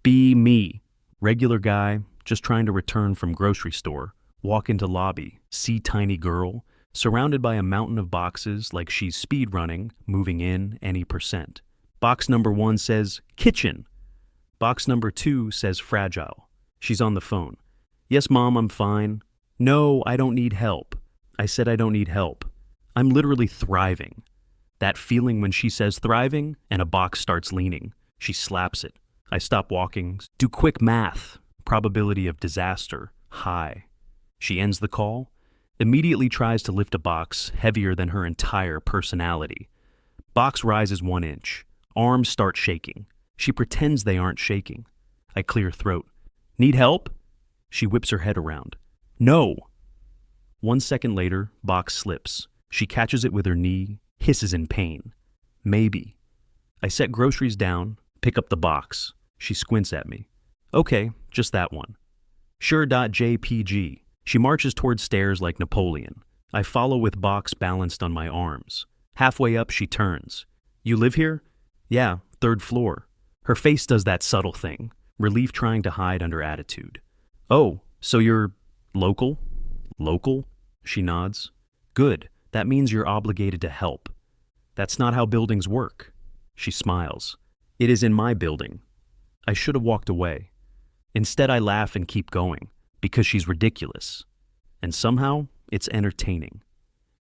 Be me. Regular guy, just trying to return from grocery store. Walk into lobby, see tiny girl, surrounded by a mountain of boxes like she's speed running, moving in any percent. Box number 1 says, kitchen. Box number 2 says, fragile. She's on the phone. Yes, Mom, I'm fine. No, I don't need help. I said I don't need help. I'm literally thriving. That feeling when she says thriving and a box starts leaning. She slaps it. I stop walking, do quick math. Probability of disaster, high. She ends the call, immediately tries to lift a box heavier than her entire personality. Box rises 1 inch. Arms start shaking. She pretends they aren't shaking. I clear throat. Need help? She whips her head around. No. 1 second later, box slips. She catches it with her knee, hisses in pain. Maybe. I set groceries down, pick up the box. She squints at me. Okay, just that one. Sure.jpg. She marches toward stairs like Napoleon. I follow with box balanced on my arms. Halfway up, she turns. You live here? Yeah, 3rd floor. Her face does that subtle thing, relief trying to hide under attitude. Oh, so you're local? Local? She nods. Good, that means you're obligated to help. That's not how buildings work. She smiles. It is in my building. I should have walked away. Instead, I laugh and keep going, because she's ridiculous. And somehow, it's entertaining.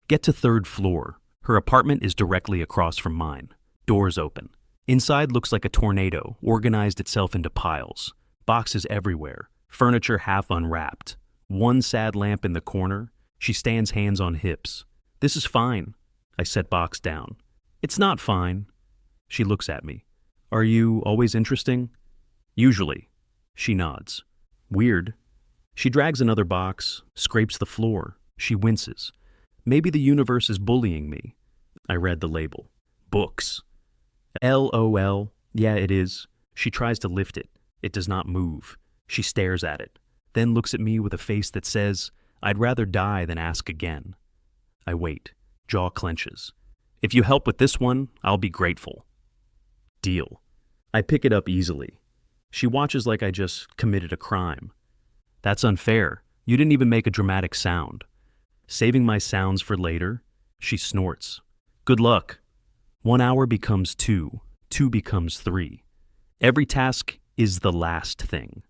Get to 3rd floor. Her apartment is directly across from mine. Doors open. Inside looks like a tornado, organized itself into piles. Boxes everywhere. Furniture half unwrapped. 1 sad lamp in the corner. She stands hands on hips. This is fine. I set box down. It's not fine. She looks at me. Are you always interesting? Usually. She nods. Weird. She drags another box, scrapes the floor. She winces. Maybe the universe is bullying me. I read the label. Books. LOL. Yeah, it is. She tries to lift it. It does not move. She stares at it, then looks at me with a face that says, I'd rather die than ask again. I wait. Jaw clenches. If you help with this one, I'll be grateful. Deal. I pick it up easily. She watches like I just committed a crime. That's unfair. You didn't even make a dramatic sound. Saving my sounds for later, she snorts. Good luck. 1 hour becomes 2. 2 becomes 3. Every task is the last thing.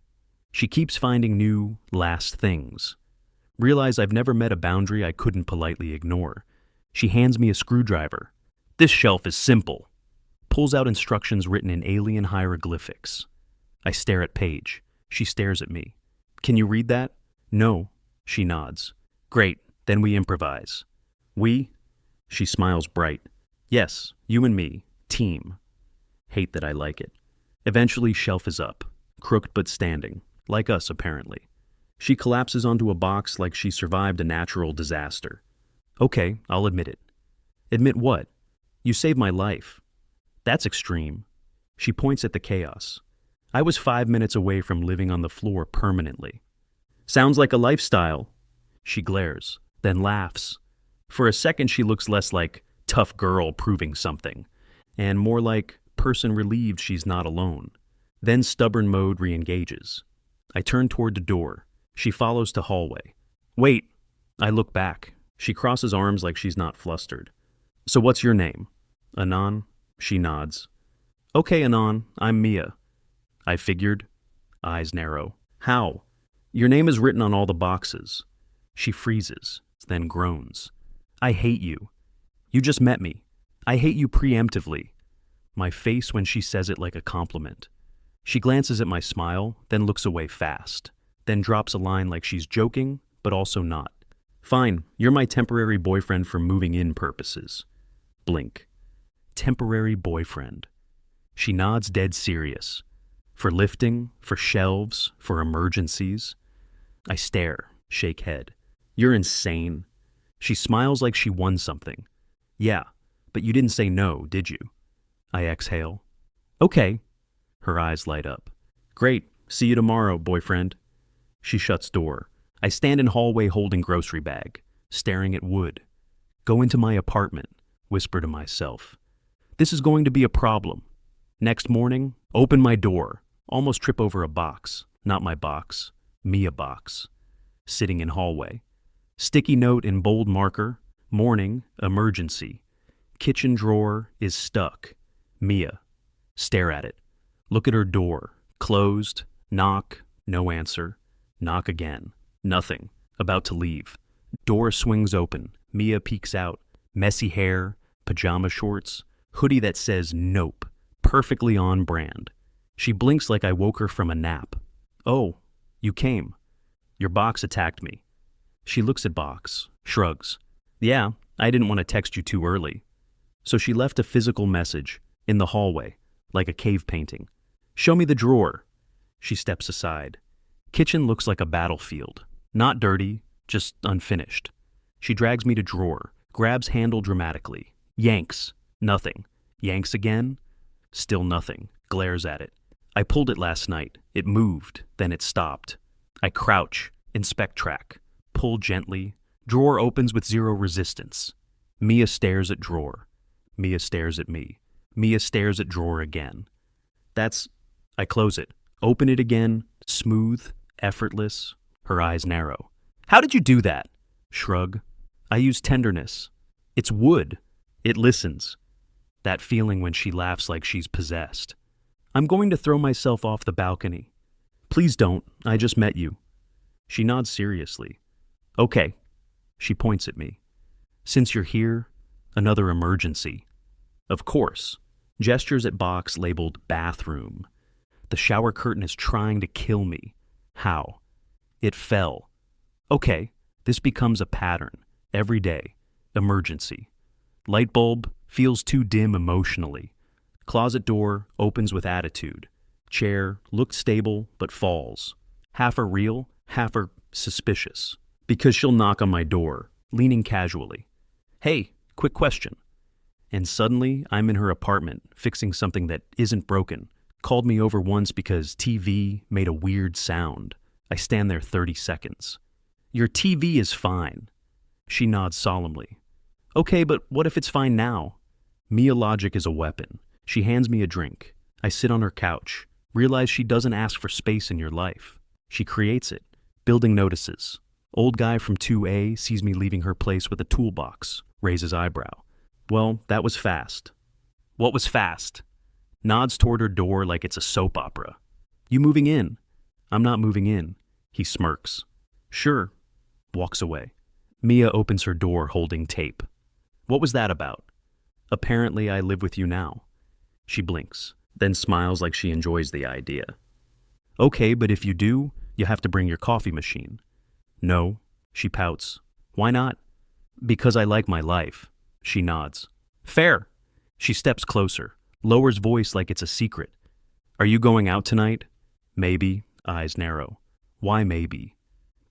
She keeps finding new last things. Realize I've never met a boundary I couldn't politely ignore. She hands me a screwdriver. This shelf is simple. Pulls out instructions written in alien hieroglyphics. I stare at Paige. She stares at me. Can you read that? No. She nods. Great, then we improvise. We? She smiles bright. Yes, you and me. Team. Hate that I like it. Eventually, shelf is up. Crooked but standing. Like us, apparently. She collapses onto a box like she survived a natural disaster. Okay, I'll admit it. Admit what? You saved my life. That's extreme. She points at the chaos. I was 5 minutes away from living on the floor permanently. Sounds like a lifestyle. She glares, then laughs. For a second, she looks less like tough girl proving something, and more like person relieved she's not alone. Then stubborn mode re-engages. I turn toward the door. She follows to hallway. Wait. I look back. She crosses arms like she's not flustered. So what's your name? Anon? She nods. Okay, Anon, I'm Mia. I figured. Eyes narrow. How? Your name is written on all the boxes. She freezes, then groans. I hate you. You just met me. I hate you preemptively. My face when she says it like a compliment. She glances at my smile, then looks away fast, then drops a line like she's joking, but also not. Fine, you're my temporary boyfriend for moving in purposes. Blink. Temporary boyfriend. She nods dead serious. For lifting, for shelves, for emergencies. I stare, shake head. You're insane. She smiles like she won something. Yeah, but you didn't say no, did you? I exhale. Okay. Her eyes light up. Great, see you tomorrow, boyfriend. She shuts door. I stand in hallway holding grocery bag, staring at wood. Go into my apartment, whisper to myself. This is going to be a problem. Next morning, open my door. Almost trip over a box. Not my box. Mia box. Sitting in hallway. Sticky note in bold marker. Morning, emergency. Kitchen drawer is stuck. Mia. Stare at it. Look at her door. Closed. Knock. No answer. Knock again. Nothing. About to leave. Door swings open. Mia peeks out. Messy hair. Pajama shorts. Hoodie that says nope. Perfectly on brand. She blinks like I woke her from a nap. Oh, you came. Your box attacked me. She looks at box. Shrugs. Yeah, I didn't want to text you too early. So she left a physical message in the hallway, like a cave painting. Show me the drawer. She steps aside. Kitchen looks like a battlefield. Not dirty, just unfinished. She drags me to drawer, grabs handle dramatically. Yanks. Nothing. Yanks again. Still nothing. Glares at it. I pulled it last night. It moved, then it stopped. I crouch, inspect track, pull gently. Drawer opens with zero resistance. Mia stares at drawer. Mia stares at me. Mia stares at drawer again. I close it. Open it again. Smooth, effortless. Her eyes narrow. How did you do that? Shrug. I use tenderness. It's wood. It listens. That feeling when she laughs like she's possessed. I'm going to throw myself off the balcony. Please don't. I just met you. She nods seriously. Okay. She points at me. Since you're here, another emergency. Of course. Gestures at box labeled bathroom. The shower curtain is trying to kill me. How? It fell. Okay. This becomes a pattern. Every day. Emergency. Light bulb feels too dim emotionally. Closet door opens with attitude. Chair looked stable but falls. Half are real, half are suspicious. Because she'll knock on my door, leaning casually. Hey, quick question. And suddenly I'm in her apartment, fixing something that isn't broken. Called me over once because TV made a weird sound. I stand there 30 seconds. Your TV is fine. She nods solemnly. Okay, but what if it's fine now? Mia logic is a weapon. She hands me a drink. I sit on her couch. Realize she doesn't ask for space in your life. She creates it. Building notices. Old guy from 2A sees me leaving her place with a toolbox. Raises eyebrow. Well, that was fast. What was fast? Nods toward her door like it's a soap opera. You moving in? I'm not moving in. He smirks. Sure. Walks away. Mia opens her door holding tape. What was that about? Apparently I live with you now. She blinks, then smiles like she enjoys the idea. Okay, but if you do, you have to bring your coffee machine. No, she pouts. Why not? Because I like my life. She nods. Fair. She steps closer, lowers voice like it's a secret. Are you going out tonight? Maybe, eyes narrow. Why maybe?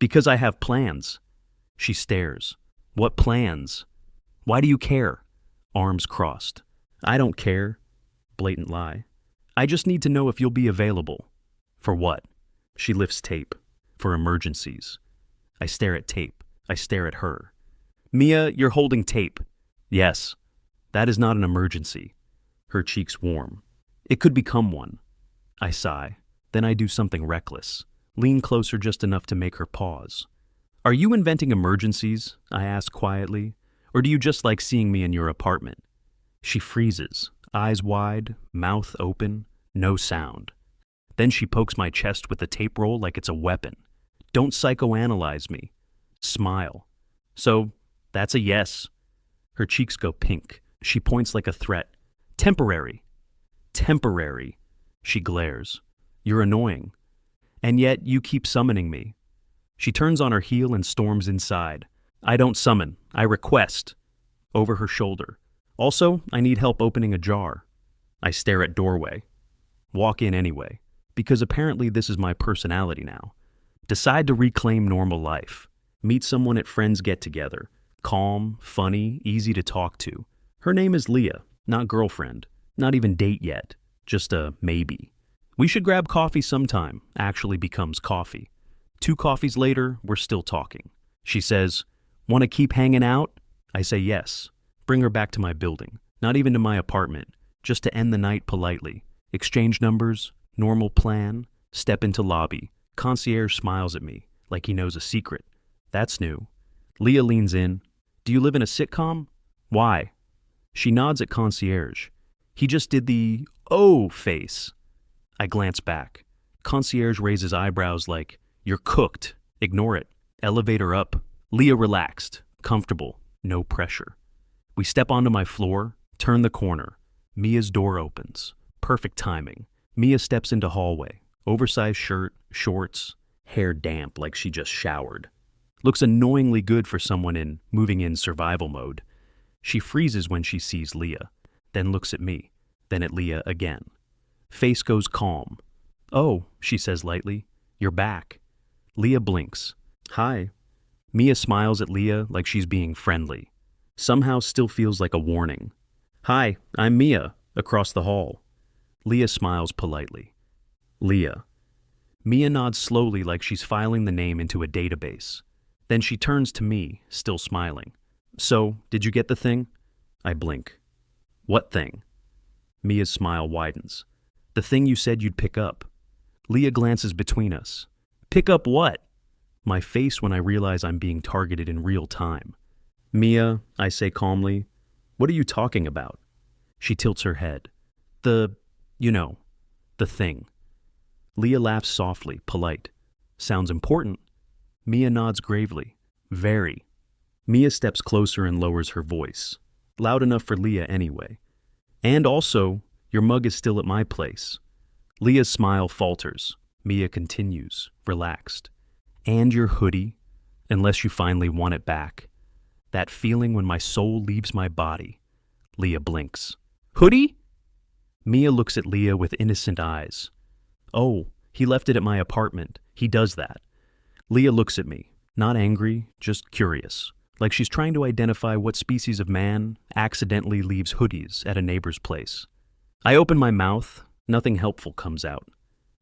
Because I have plans. She stares. What plans? Why do you care? Arms crossed. I don't care. Blatant lie. I just need to know if you'll be available. For what? She lifts tape. For emergencies. I stare at tape. I stare at her. Mia, you're holding tape. Yes. That is not an emergency. Her cheeks warm. It could become one. I sigh. Then I do something reckless. Lean closer just enough to make her pause. Are you inventing emergencies? I ask quietly. Or do you just like seeing me in your apartment? She freezes. Eyes wide, mouth open, no sound. Then she pokes my chest with the tape roll like it's a weapon. Don't psychoanalyze me. Smile. So, that's a yes. Her cheeks go pink. She points like a threat. Temporary. Temporary. She glares. You're annoying. And yet you keep summoning me. She turns on her heel and storms inside. I don't summon. I request. Over her shoulder. Also, I need help opening a jar. I stare at doorway. Walk in anyway, because apparently this is my personality now. Decide to reclaim normal life. Meet someone at friends get-together. Calm, funny, easy to talk to. Her name is Leah, not girlfriend. Not even date yet. Just a maybe. We should grab coffee sometime. Actually becomes coffee. 2 coffees later, we're still talking. She says, want to keep hanging out? I say yes. Bring her back to my building. Not even to my apartment. Just to end the night politely. Exchange numbers, Normal plan, step into lobby. Concierge smiles at me, like he knows a secret. That's new. Leah leans in. Do you live in a sitcom? Why? She nods at concierge. He just did the oh face. I glance back. Concierge raises eyebrows like, you're cooked. Ignore it. Elevator up. Leah relaxed, comfortable, no pressure. We step onto my floor, turn the corner. Mia's door opens. Perfect timing. Mia steps into hallway. Oversized shirt, shorts, hair damp like she just showered. Looks annoyingly good for someone in moving in survival mode. She freezes when she sees Leah, then looks at me, then at Leah again. Face goes calm. Oh, she says lightly, you're back. Leah blinks. Hi. Mia smiles at Leah like she's being friendly. Somehow still feels like a warning. Hi, I'm Mia, across the hall. Leah smiles politely. Leah. Mia nods slowly like she's filing the name into a database. Then she turns to me, still smiling. So, did you get the thing? I blink. What thing? Mia's smile widens. The thing you said you'd pick up. Leah glances between us. Pick up what? My face when I realize I'm being targeted in real time. Mia, I say calmly, what are you talking about? She tilts her head. The thing. Leah laughs softly, polite. Sounds important. Mia nods gravely. Very. Mia steps closer and lowers her voice. Loud enough for Leah anyway. And also, your mug is still at my place. Leah's smile falters. Mia continues, relaxed. And your hoodie, unless you finally want it back. That feeling when my soul leaves my body. Leah blinks. Hoodie? Mia looks at Leah with innocent eyes. Oh, he left it at my apartment. He does that. Leah looks at me, not angry, just curious, like she's trying to identify what species of man accidentally leaves hoodies at a neighbor's place. I open my mouth, nothing helpful comes out.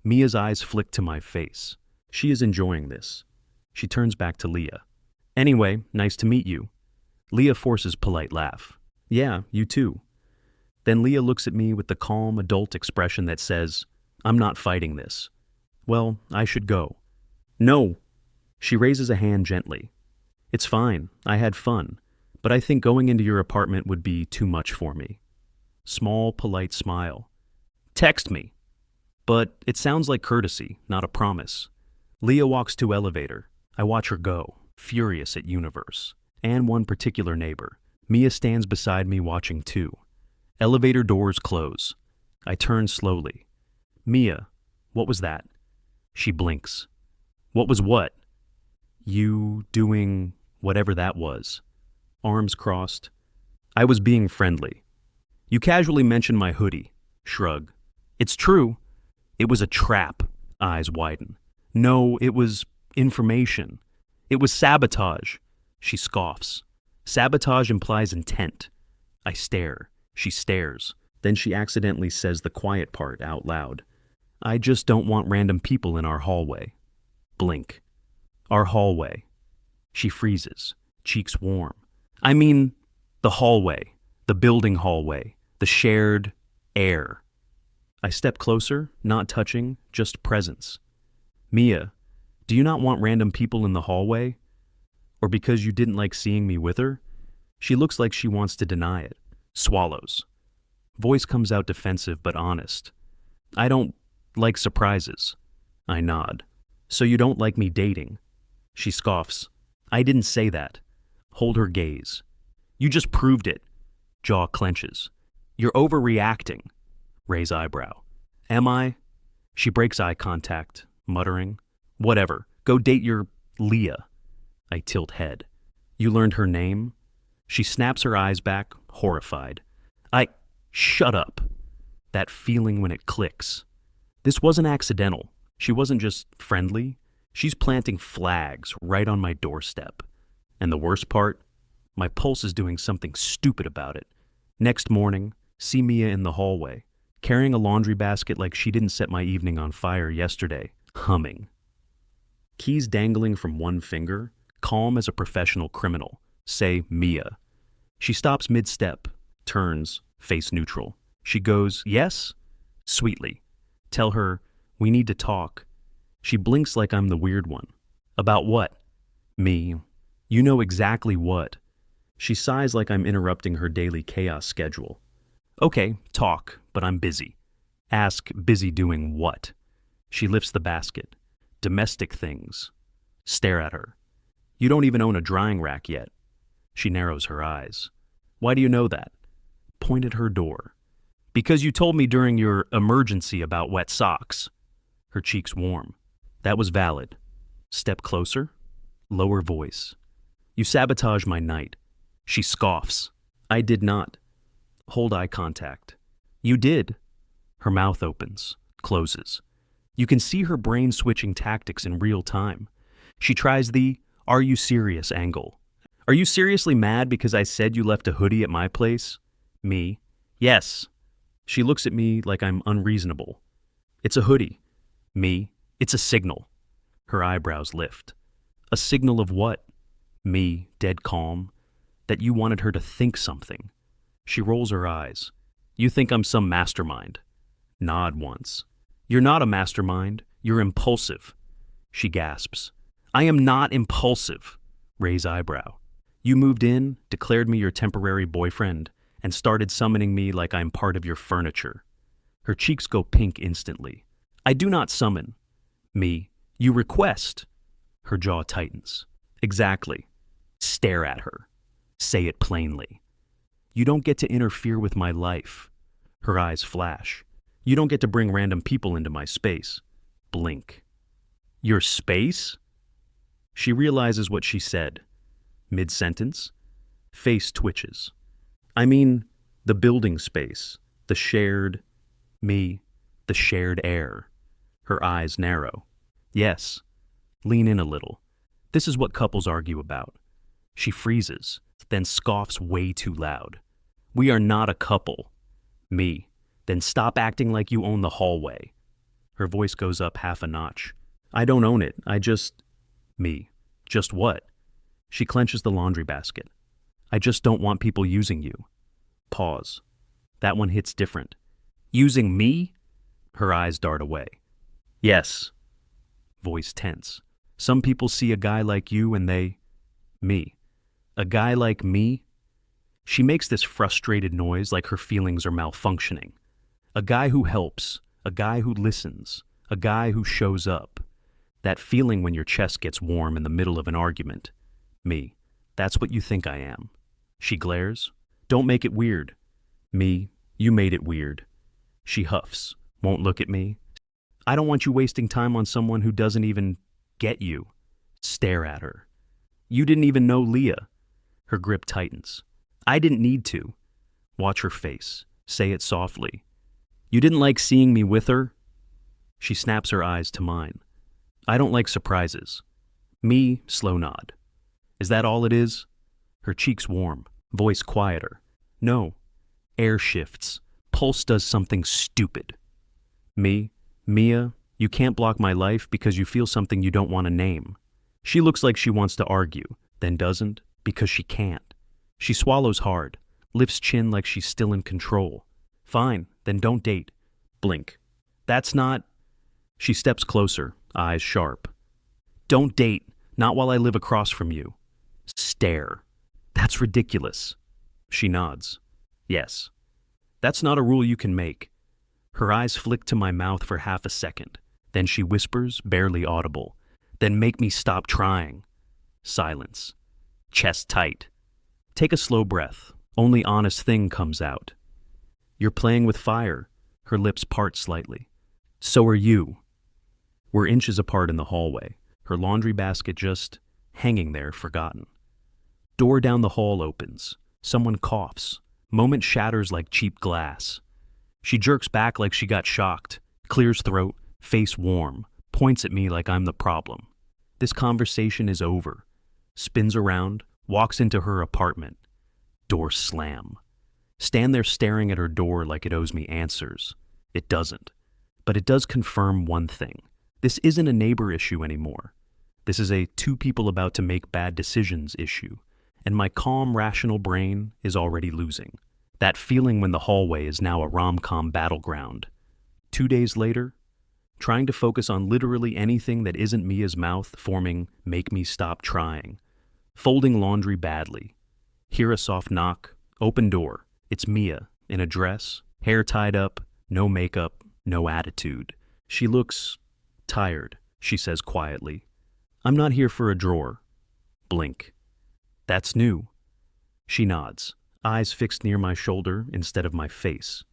Mia's eyes flick to my face. She is enjoying this. She turns back to Leah. Anyway, nice to meet you. Leah forces polite laugh. Yeah, you too. Then Leah looks at me with the calm adult expression that says, I'm not fighting this. Well, I should go. No. She raises a hand gently. It's fine, I had fun, but I think going into your apartment would be too much for me. Small, polite smile. Text me. But it sounds like courtesy, not a promise. Leah walks to elevator. I watch her go, furious at universe, and one particular neighbor. Mia stands beside me watching too. Elevator doors close. I turn slowly. Mia, what was that? She blinks. What was what? You doing whatever that was. Arms crossed. I was being friendly. You casually mentioned my hoodie. Shrug. It's true. It was a trap. Eyes widen. No, it was information. It was sabotage. She scoffs. Sabotage implies intent. I stare. She stares. Then she accidentally says the quiet part out loud. I just don't want random people in our hallway. Blink. Our hallway. She freezes, cheeks warm. I mean, the hallway, the building hallway, the shared air. I step closer, not touching, just presence. Mia, do you not want random people in the hallway? Or because you didn't like seeing me with her? She looks like she wants to deny it. Swallows. Voice comes out defensive but honest. I don't like surprises. I nod. So you don't like me dating? She scoffs. I didn't say that. Hold her gaze. You just proved it. Jaw clenches. You're overreacting. Raise eyebrow. Am I? She breaks eye contact, muttering. Whatever. Go date your Leah. I tilt head. You learned her name? She snaps her eyes back, horrified. Shut up. That feeling when it clicks. This wasn't accidental. She wasn't just friendly. She's planting flags right on my doorstep. And the worst part? My pulse is doing something stupid about it. Next morning, see Mia in the hallway, carrying a laundry basket like she didn't set my evening on fire yesterday, humming. Keys dangling from one finger, calm as a professional criminal. Say Mia. She stops mid-step, turns, face neutral. She goes, yes? Sweetly. Tell her, we need to talk. She blinks like I'm the weird one. About what? Me. You know exactly what. She sighs like I'm interrupting her daily chaos schedule. Okay, talk, but I'm busy. Ask, busy doing what? She lifts the basket. Domestic things. Stare at her. You don't even own a drying rack yet. She narrows her eyes. Why do you know that? Point at her door. Because you told me during your emergency about wet socks. Her cheeks warm. That was valid. Step closer. Lower voice. You sabotage my night. She scoffs. I did not. Hold eye contact. You did. Her mouth opens, closes. You can see her brain switching tactics in real time. She tries the, are you serious angle. Are you seriously mad because I said you left a hoodie at my place? Me. Yes. She looks at me like I'm unreasonable. It's a hoodie. Me. It's a signal. Her eyebrows lift. A signal of what? Me, dead calm. That you wanted her to think something. She rolls her eyes. You think I'm some mastermind. Nod once. You're not a mastermind. You're impulsive. She gasps. I am not impulsive. Raise eyebrow. You moved in, declared me your temporary boyfriend, and started summoning me like I'm part of your furniture. Her cheeks go pink instantly. I do not summon. Me. You request. Her jaw tightens. Exactly. Stare at her. Say it plainly. You don't get to interfere with my life. Her eyes flash. You don't get to bring random people into my space. Blink. Your space? She realizes what she said. Mid-sentence. Face twitches. I mean, the building space. The shared... me. The shared air. Her eyes narrow. Yes. Lean in a little. This is what couples argue about. She freezes, then scoffs way too loud. We are not a couple. Me. Then stop acting like you own the hallway. Her voice goes up half a notch. I don't own it. I just... Me. Just what? She clenches the laundry basket. I just don't want people using you. Pause. That one hits different. Using me? Her eyes dart away. Yes. Voice tense. Some people see a guy like you and they... Me. A guy like me? She makes this frustrated noise like her feelings are malfunctioning. A guy who helps, a guy who listens, a guy who shows up. That feeling when your chest gets warm in the middle of an argument. Me. That's what you think I am. She glares. Don't make it weird. Me. You made it weird. She huffs. Won't look at me. I don't want you wasting time on someone who doesn't even get you. Stare at her. You didn't even know Leah. Her grip tightens. I didn't need to. Watch her face. Say it softly. You didn't like seeing me with her? She snaps her eyes to mine. I don't like surprises. Me, slow nod. Is that all it is? Her cheeks warm, voice quieter. No. Air shifts. Pulse does something stupid. Me, Mia, you can't block my life because you feel something you don't want to name. She looks like she wants to argue, then doesn't, because she can't. She swallows hard, lifts chin like she's still in control. Fine, then don't date. Blink. That's not... She steps closer, eyes sharp. Don't date, not while I live across from you. Stare. That's ridiculous. She nods. Yes. That's not a rule you can make. Her eyes flick to my mouth for half a second. Then she whispers, barely audible. Then make me stop trying. Silence. Chest tight. Take a slow breath. Only honest thing comes out. You're playing with fire. Her lips part slightly. So are you. We're inches apart in the hallway. Her laundry basket just hanging there, forgotten. Door down the hall opens. Someone coughs. Moment shatters like cheap glass. She jerks back like she got shocked, clears throat, face warm, points at me like I'm the problem. This conversation is over. Spins around, walks into her apartment. Door slam. Stand there staring at her door like it owes me answers. It doesn't. But it does confirm one thing. This isn't a neighbor issue anymore. This is a two people about to make bad decisions issue. And my calm, rational brain is already losing. That feeling when the hallway is now a romcom battleground. 2 days later, trying to focus on literally anything that isn't Mia's mouth forming "make me stop trying." Folding laundry badly. Hear a soft knock, open door. It's Mia, in a dress, hair tied up, no makeup, no attitude. She looks tired, she says quietly. "I'm not here for a drawer." Blink. "That's new." She nods, eyes fixed near my shoulder instead of my face.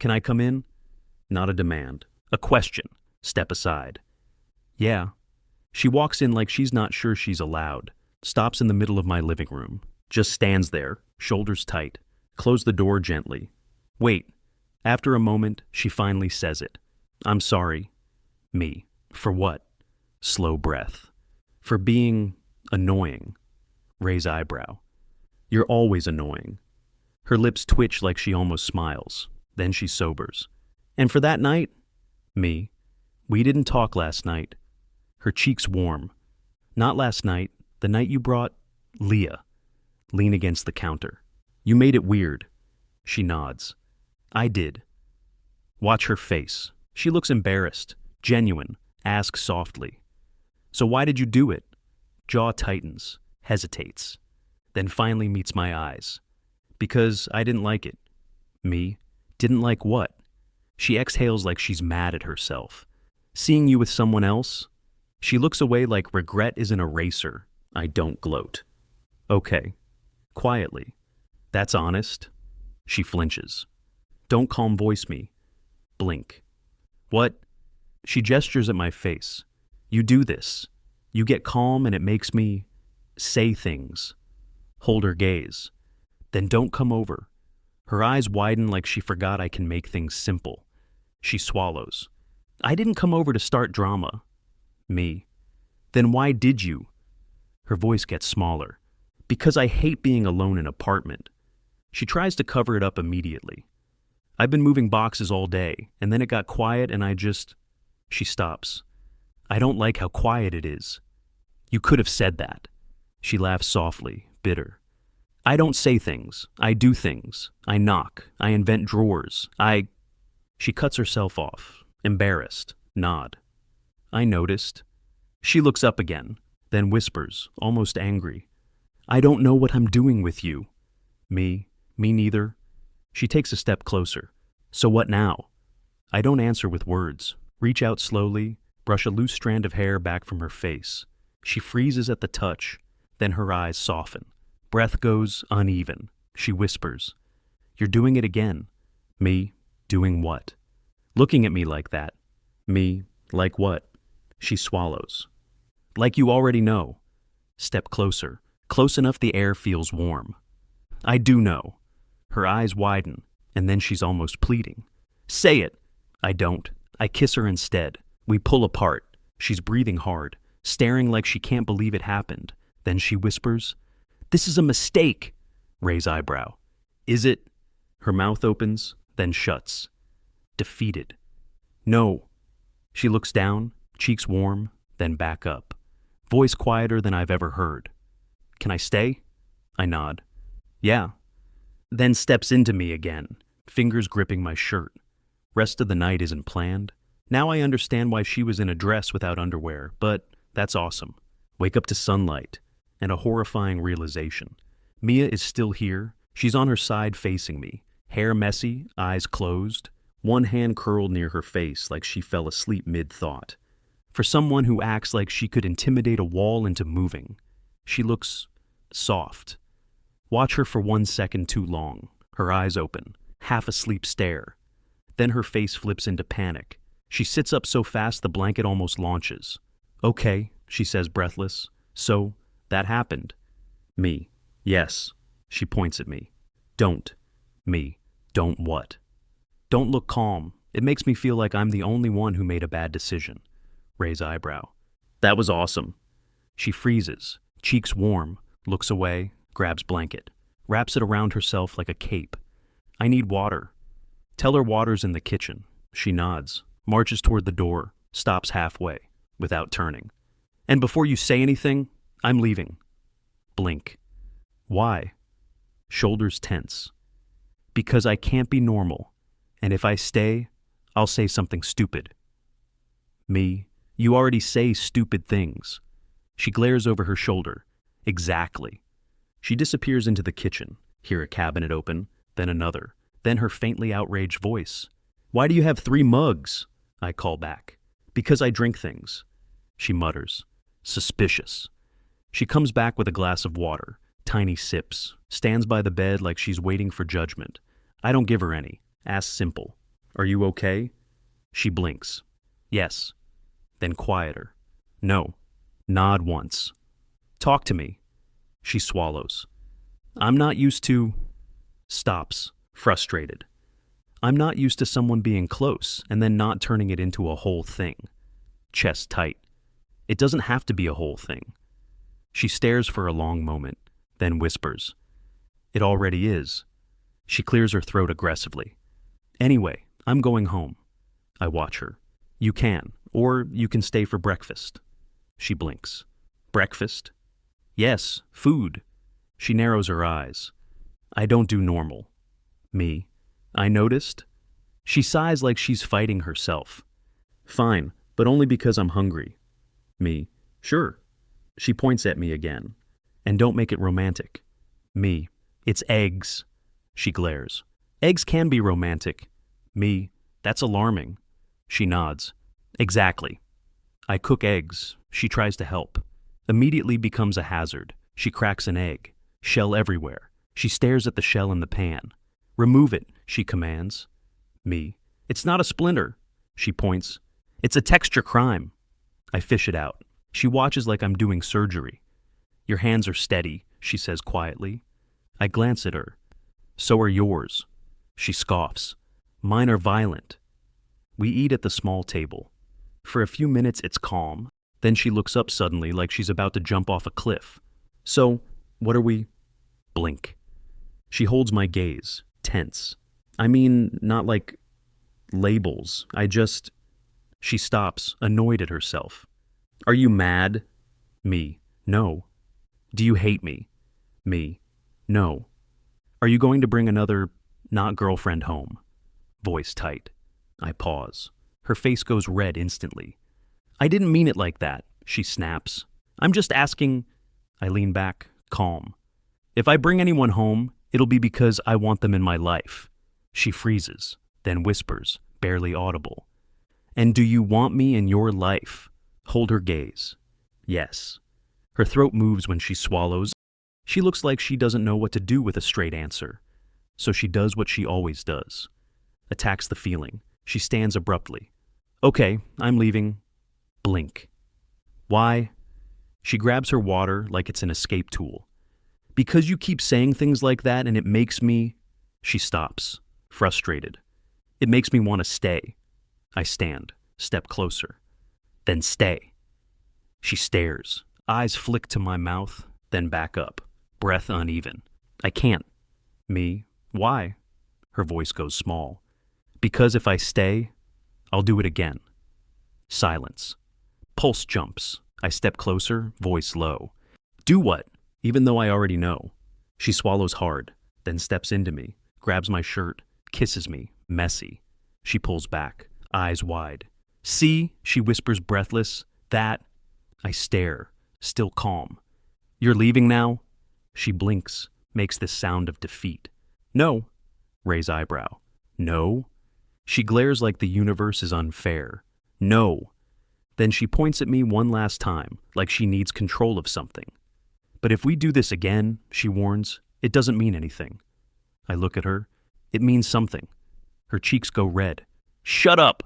"Can I come in?" Not a demand, a question. Step aside. "Yeah." She walks in like she's not sure she's allowed, stops in the middle of my living room, just stands there, shoulders tight. Close the door gently. "Wait." After a moment, she finally says it. "I'm sorry." Me. "For what?" Slow breath. "For being annoying." Raise eyebrow. "You're always annoying." Her lips twitch like she almost smiles. Then she sobers. "And for that night?" Me. "We didn't talk last night." Her cheeks warm. "Not last night. The night you brought Leah." Lean against the counter. "You made it weird." She nods. "I did." Watch her face. She looks embarrassed, genuine. Ask softly. "So why did you do it?" Jaw tightens, hesitates. Then finally meets my eyes. "Because I didn't like it." Me. "Didn't like what?" She exhales like she's mad at herself. "Seeing you with someone else?" She looks away like regret is an eraser. I don't gloat. "Okay." Quietly. "That's honest." She flinches. "Don't calm voice me." Blink. "What?" She gestures at my face. "You do this. You get calm and it makes me say things." Hold her gaze. "Then don't come over." Her eyes widen like she forgot I can make things simple. She swallows. "I didn't come over to start drama." Me. "Then why did you?" Her voice gets smaller. "Because I hate being alone in an apartment." She tries to cover it up immediately. "I've been moving boxes all day, and then it got quiet and I just..." She stops. "I don't like how quiet it is." "You could have said that." She laughs softly, bitter. "I don't say things. I do things. I knock. I invent drawers. She cuts herself off, embarrassed, nod. "I noticed." She looks up again, then whispers, almost angry. "I don't know what I'm doing with you." Me neither. She takes a step closer. "So what now?" I don't answer with words. Reach out slowly, brush a loose strand of hair back from her face. She freezes at the touch, then her eyes soften. Breath goes uneven. She whispers, "You're doing it again." Me, "Doing what?" Looking at me like that. Me, "Like what?" She swallows. "Like you already know." Step closer, close enough the air feels warm. "I do know." Her eyes widen, and then she's almost pleading. "Say it." I don't. I kiss her instead. We pull apart. She's breathing hard, staring like she can't believe it happened. Then she whispers, "This is a mistake." Raise eyebrow. "Is it?" Her mouth opens, then shuts. Defeated. "No." She looks down, cheeks warm, then back up. Voice quieter than I've ever heard. "Can I stay?" I nod. "Yeah." Then steps into me again, fingers gripping my shirt. Rest of the night isn't planned. Now I understand why she was in a dress without underwear, but that's awesome. Wake up to sunlight, and a horrifying realization. Mia is still here. She's on her side facing me, hair messy, eyes closed, one hand curled near her face like she fell asleep mid-thought. For someone who acts like she could intimidate a wall into moving, she looks soft. Watch her for 1 second too long, her eyes open, half-asleep stare. Then her face flips into panic. She sits up so fast the blanket almost launches. "Okay," she says breathless. "So, that happened." Me, "Yes." She points at me. "Don't." Me, "Don't what?" "Don't look calm. It makes me feel like I'm the only one who made a bad decision." Raise eyebrow. "That was awesome." She freezes, cheeks warm, looks away, grabs blanket, wraps it around herself like a cape. "I need water." Tell her water's in the kitchen. She nods, marches toward the door, stops halfway, without turning. "And before you say anything, I'm leaving." Blink. "Why?" Shoulders tense. "Because I can't be normal, and if I stay, I'll say something stupid." Me, you already say stupid things. She glares over her shoulder. Exactly. She disappears into the kitchen, hear a cabinet open, then another, then her faintly outraged voice. Why do you have 3 mugs? I call back. Because I drink things. She mutters. Suspicious. She comes back with a glass of water, tiny sips, stands by the bed like she's waiting for judgment. I don't give her any. Ask simple. Are you okay? She blinks. Yes. Then quieter. No. Nod once. Talk to me. She swallows. I'm not used to... Stops, frustrated. I'm not used to someone being close and then not turning it into a whole thing. Chest tight. It doesn't have to be a whole thing. She stares for a long moment, then whispers. It already is. She clears her throat aggressively. Anyway, I'm going home. I watch her. You can, or you can stay for breakfast. She blinks. Breakfast? Yes, food. She narrows her eyes. I don't do normal. Me. I noticed. She sighs like she's fighting herself. Fine, but only because I'm hungry. Me. Sure. She points at me again. And don't make it romantic. Me. It's eggs. She glares. Eggs can be romantic. Me. That's alarming. She nods. Exactly. I cook eggs. She tries to help. Immediately becomes a hazard. She cracks an egg. Shell everywhere. She stares at the shell in the pan. Remove it, she commands. Me. It's not a splinter. She points. It's a texture crime. I fish it out. She watches like I'm doing surgery. Your hands are steady, she says quietly. I glance at her. So are yours. She scoffs. Mine are violent. We eat at the small table. For a few minutes it's calm. Then she looks up suddenly like she's about to jump off a cliff. So, what are we? Blink. She holds my gaze, tense. I mean, not like labels. She stops, annoyed at herself. Are you mad? Me. No. Do you hate me? Me. No. Are you going to bring another not girlfriend home? Voice tight. I pause. Her face goes red instantly. I didn't mean it like that, she snaps. I'm just asking. I lean back, calm. If I bring anyone home, it'll be because I want them in my life. She freezes, then whispers, barely audible. And do you want me in your life? Hold her gaze. Yes. Her throat moves when she swallows. She looks like she doesn't know what to do with a straight answer. So she does what she always does. Attacks the feeling. She stands abruptly. Okay, I'm leaving. Blink. Why? She grabs her water like it's an escape tool. Because you keep saying things like that and it makes me... She stops, frustrated. It makes me want to stay. I stand, step closer. Then stay. She stares. Eyes flick to my mouth, then back up. Breath uneven. I can't. Me? Why? Her voice goes small. Because if I stay, I'll do it again. Silence. Pulse jumps. I step closer, voice low. Do what? Even though I already know. She swallows hard, then steps into me, grabs my shirt, kisses me, messy. She pulls back, eyes wide. See, she whispers breathless, that... I stare, still calm. You're leaving now? She blinks, makes this sound of defeat. No. Raise eyebrow. No? She glares like the universe is unfair. No. Then she points at me one last time, like she needs control of something. But if we do this again, she warns, it doesn't mean anything. I look at her. It means something. Her cheeks go red. Shut up!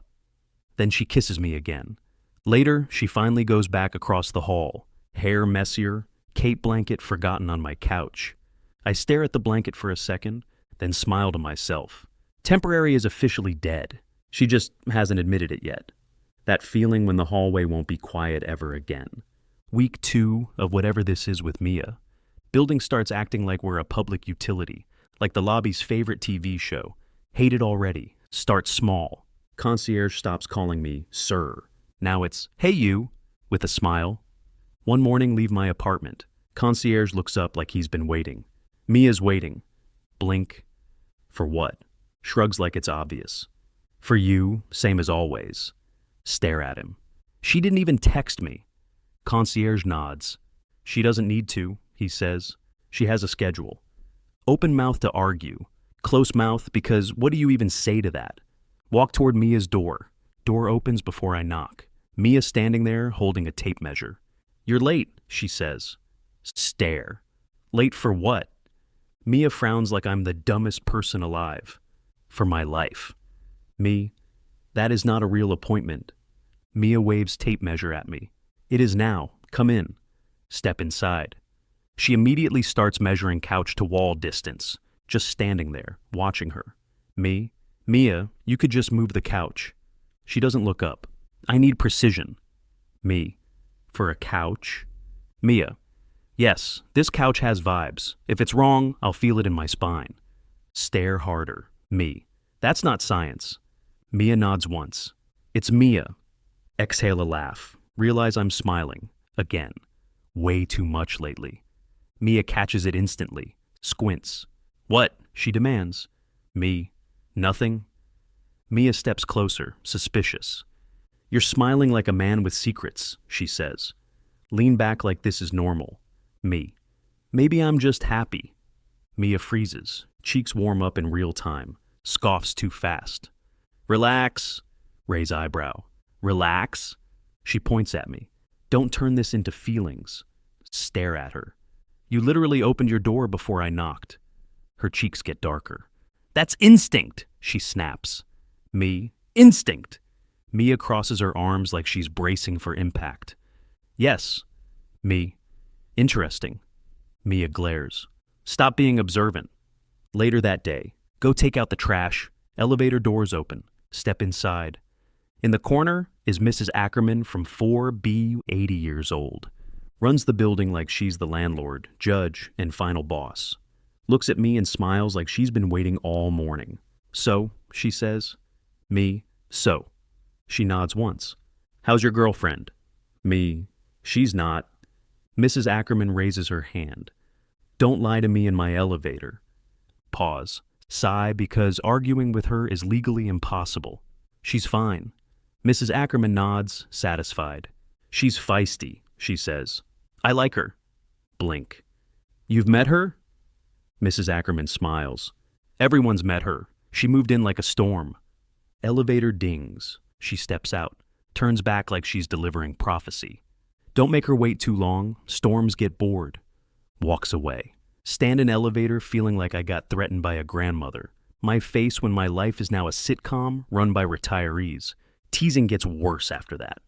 Then she kisses me again. Later, she finally goes back across the hall. Hair messier, cape blanket forgotten on my couch. I stare at the blanket for a second, then smile to myself. Temporary is officially dead. She just hasn't admitted it yet. That feeling when the hallway won't be quiet ever again. Week 2 of whatever this is with Mia. Building starts acting like we're a public utility, like the lobby's favorite TV show. Hate it already. Start small. Concierge stops calling me sir. Now it's, hey you, with a smile. One morning, leave my apartment. Concierge looks up like he's been waiting. Mia's waiting. Blink. For what? Shrugs like it's obvious. For you, same as always. Stare at him. She didn't even text me. Concierge nods. She doesn't need to, he says. She has a schedule. Open mouth to argue. Close mouth because what do you even say to that? Walk toward Mia's door. Door opens before I knock. Mia standing there holding a tape measure. You're late, she says. Stare. Late for what? Mia frowns like I'm the dumbest person alive. For my life. Me, that is not a real appointment. Mia waves tape measure at me. It is now. Come in. Step inside. She immediately starts measuring couch to wall distance, just standing there, watching her. Me, Mia, you could just move the couch. She doesn't look up. I need precision. Me, for a couch? Mia, yes, this couch has vibes. If it's wrong, I'll feel it in my spine. Stare harder. Me, that's not science. Mia nods once. It's Mia. Exhale a laugh. Realize I'm smiling. Again. Way too much lately. Mia catches it instantly. Squints. What? She demands. Me. Nothing. Mia steps closer, suspicious. You're smiling like a man with secrets, she says. Lean back like this is normal. Me. Maybe I'm just happy. Mia freezes. Cheeks warm up in real time. Scoffs too fast. Relax. Raise eyebrow. Relax. She points at me. Don't turn this into feelings. Stare at her. You literally opened your door before I knocked. Her cheeks get darker. That's instinct, she snaps. Me. Instinct. Mia crosses her arms like she's bracing for impact. Yes. Me. Interesting. Mia glares. Stop being observant. Later that day, go take out the trash. Elevator doors open. Step inside. In the corner is Mrs. Ackerman from 4B, 80 years old. Runs the building like she's the landlord, judge, and final boss. Looks at me and smiles like she's been waiting all morning. So, she says. Me. So. She nods once. How's your girlfriend? Me. She's not. Mrs. Ackerman raises her hand. Don't lie to me in my elevator. Pause. Sigh because arguing with her is legally impossible. She's fine. Mrs. Ackerman nods, satisfied. She's feisty, she says. I like her. Blink. You've met her? Mrs. Ackerman smiles. Everyone's met her. She moved in like a storm. Elevator dings. She steps out, turns back like she's delivering prophecy. Don't make her wait too long. Storms get bored. Walks away. Stand in elevator feeling like I got threatened by a grandmother. My face when my life is now a sitcom run by retirees. Teasing gets worse after that.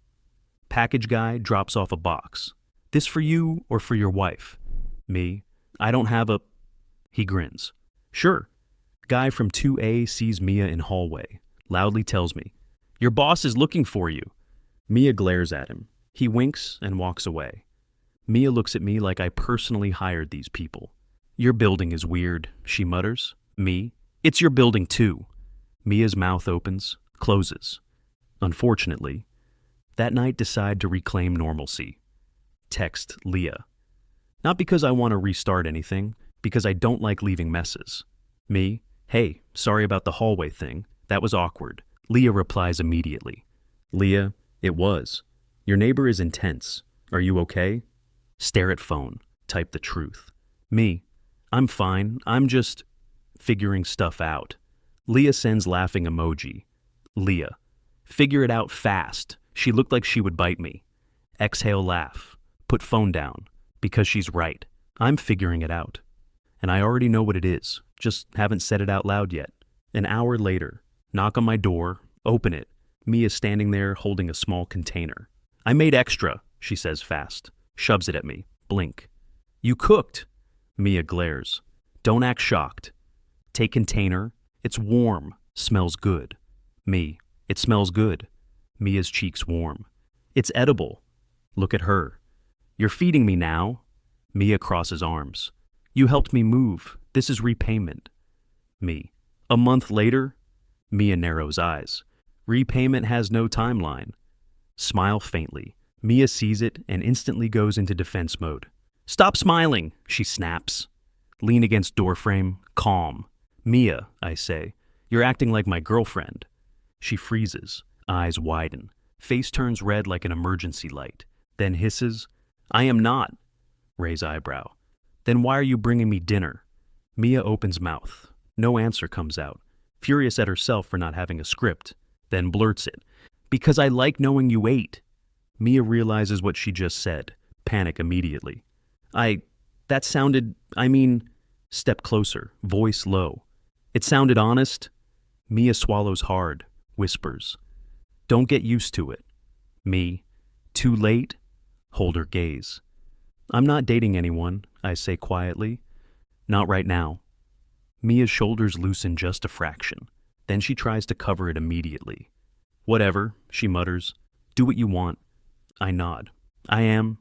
Package guy drops off a box. This for you or for your wife? Me. I don't have a... He grins. Sure. Guy from 2A sees Mia in hallway. Loudly tells me, your boss is looking for you. Mia glares at him. He winks and walks away. Mia looks at me like I personally hired these people. Your building is weird, she mutters. Me. It's your building too. Mia's mouth opens, closes. Unfortunately, that night decide to reclaim normalcy. Text Leah. Not because I want to restart anything, because I don't like leaving messes. Me. Hey, sorry about the hallway thing. That was awkward. Leah replies immediately. Leah, it was. Your neighbor is intense. Are you okay? Stare at phone. Type the truth. Me. I'm fine. I'm just figuring stuff out. Leah sends laughing emoji. Leah. Figure it out fast. She looked like she would bite me. Exhale laugh. Put phone down. Because she's right. I'm figuring it out. And I already know what it is. Just haven't said it out loud yet. An hour later. Knock on my door. Open it. Mia's standing there holding a small container. I made extra, she says fast. Shoves it at me. Blink. You cooked. Mia glares. Don't act shocked. Take container. It's warm. Smells good. Me. It smells good. Mia's cheeks warm. It's edible. Look at her. You're feeding me now. Mia crosses arms. You helped me move. This is repayment. Me. A month later? Mia narrows eyes. Repayment has no timeline. Smile faintly. Mia sees it and instantly goes into defense mode. Stop smiling, she snaps. Lean against doorframe, calm. Mia, I say, you're acting like my girlfriend. She freezes, eyes widen. Face turns red like an emergency light, then hisses, I am not. Raise eyebrow. Then why are you bringing me dinner? Mia opens mouth. No answer comes out, furious at herself for not having a script, then blurts it. Because I like knowing you ate. Mia realizes what she just said, panic immediately. That sounded, step closer, voice low. It sounded honest. Mia swallows hard, whispers. Don't get used to it. Me. Too late? Hold her gaze. I'm not dating anyone, I say quietly. Not right now. Mia's shoulders loosen just a fraction. Then she tries to cover it immediately. Whatever, she mutters. Do what you want. I nod. I am.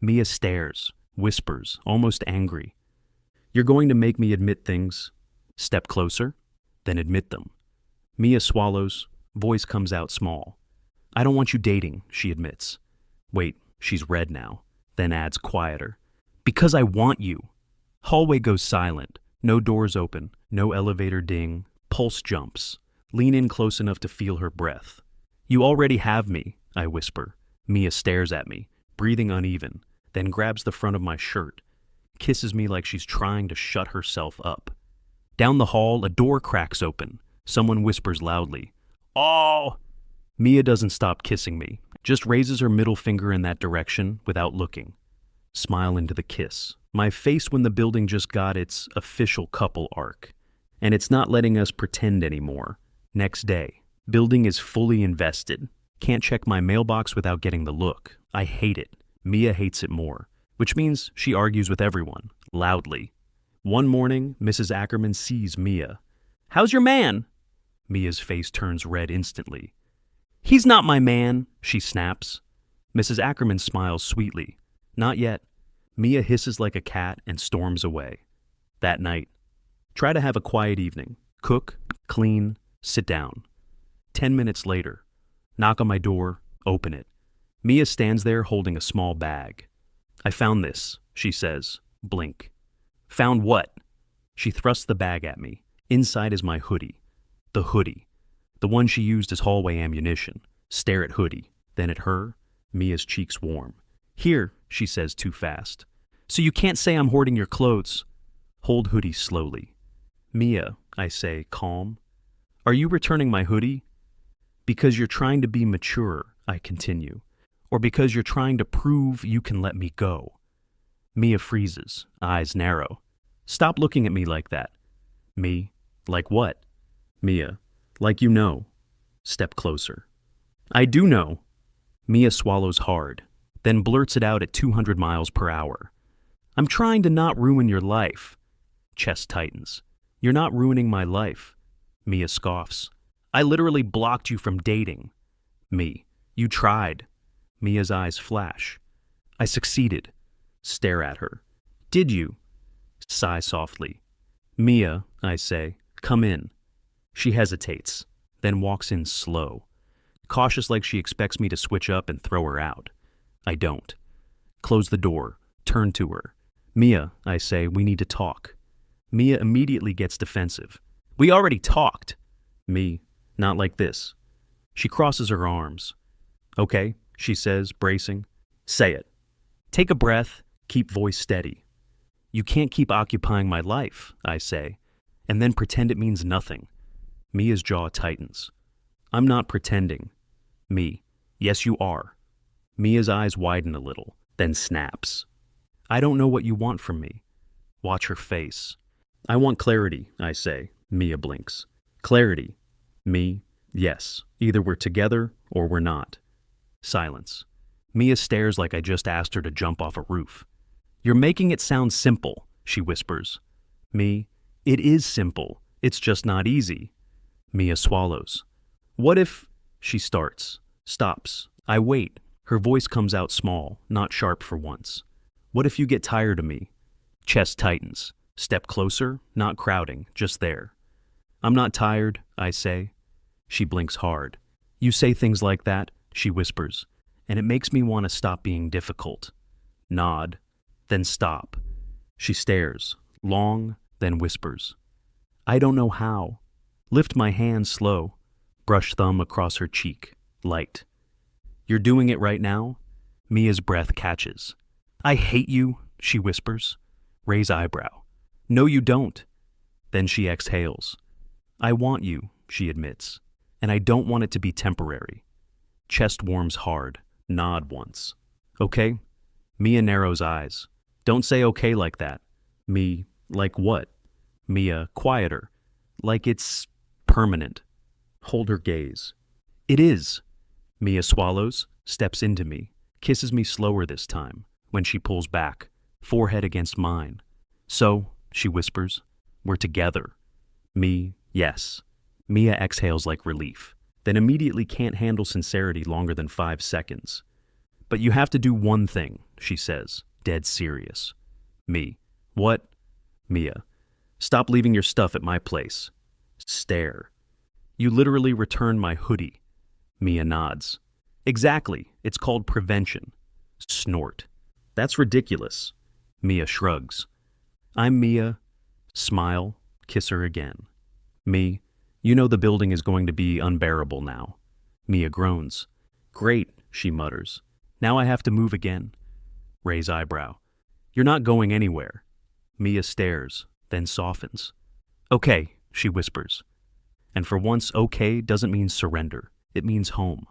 Mia stares, whispers, almost angry. You're going to make me admit things. Step closer, then admit them. Mia swallows, voice comes out small. I don't want you dating, she admits. Wait, she's red now, then adds quieter. Because I want you. Hallway goes silent. No doors open, no elevator ding. Pulse jumps. Lean in close enough to feel her breath. You already have me, I whisper. Mia stares at me, breathing uneven, then grabs the front of my shirt, kisses me like she's trying to shut herself up. Down the hall, a door cracks open. Someone whispers loudly, Oh! Mia doesn't stop kissing me, just raises her middle finger in that direction without looking. Smile into the kiss. My face when the building just got its official couple arc. And it's not letting us pretend anymore. Next day, building is fully invested. Can't check my mailbox without getting the look. I hate it. Mia hates it more, which means she argues with everyone, loudly. One morning, Mrs. Ackerman sees Mia. How's your man? Mia's face turns red instantly. He's not my man, she snaps. Mrs. Ackerman smiles sweetly. Not yet. Mia hisses like a cat and storms away. That night, try to have a quiet evening. Cook, clean, sit down. 10 minutes later, knock on my door, open it. Mia stands there holding a small bag. I found this, she says. Blink. Found what? She thrusts the bag at me. Inside is my hoodie. The hoodie. The one she used as hallway ammunition. Stare at hoodie, then at her. Mia's cheeks warm. Here, she says too fast. So you can't say I'm hoarding your clothes. Hold hoodie slowly. Mia, I say, calm. Are you returning my hoodie? Because you're trying to be mature, I continue. Or because you're trying to prove you can let me go. Mia freezes, eyes narrow. Stop looking at me like that. Me, like what? Mia, like you know. Step closer. I do know. Mia swallows hard, then blurts it out at 200 miles per hour. I'm trying to not ruin your life. Chest tightens. You're not ruining my life. Mia scoffs. I literally blocked you from dating. Me, you tried. Mia's eyes flash. I succeeded. Stare at her. Did you? Sigh softly. Mia, I say, come in. She hesitates, then walks in slow, cautious like she expects me to switch up and throw her out. I don't. Close the door, turn to her. Mia, I say, we need to talk. Mia immediately gets defensive. We already talked. Me, not like this. She crosses her arms. Okay, she says, bracing. Say it. Take a breath, keep voice steady. You can't keep occupying my life, I say, and then pretend it means nothing. Mia's jaw tightens. I'm not pretending. Me, yes you are. Mia's eyes widen a little, then snaps. I don't know what you want from me. Watch her face. I want clarity, I say. Mia blinks. Clarity. Me, yes. Either we're together or we're not. Silence. Mia stares like I just asked her to jump off a roof. You're making it sound simple, she whispers. Me, it is simple. It's just not easy. Mia swallows. What if... She starts. Stops. I wait. Her voice comes out small, not sharp for once. What if you get tired of me? Chest tightens. Step closer, not crowding, just there. I'm not tired, I say. She blinks hard. You say things like that, she whispers, and it makes me want to stop being difficult. Nod, then stop. She stares, long, then whispers. I don't know how. Lift my hand slow. Brush thumb across her cheek, light. You're doing it right now? Mia's breath catches. I hate you, she whispers. Raise eyebrow. No, you don't. Then she exhales. I want you, she admits, and I don't want it to be temporary. Chest warms hard. Nod once. Okay? Mia narrows eyes. Don't say okay like that. Me, like what? Mia, quieter. Like it's permanent. Hold her gaze. It is. Mia swallows, steps into me, kisses me slower this time, when she pulls back, forehead against mine. So, she whispers, we're together. Me, yes. Mia exhales like relief, then immediately can't handle sincerity longer than 5 seconds. But you have to do one thing, she says, dead serious. Me, what? Mia, stop leaving your stuff at my place. Stare. You literally returned my hoodie. Mia nods. Exactly, it's called prevention. Snort. That's ridiculous. Mia shrugs. I'm Mia. Smile, kiss her again. Me, you know the building is going to be unbearable now. Mia groans. Great, she mutters. Now I have to move again. Raise eyebrow. You're not going anywhere. Mia stares, then softens. Okay, she whispers. And for once, okay doesn't mean surrender. It means home.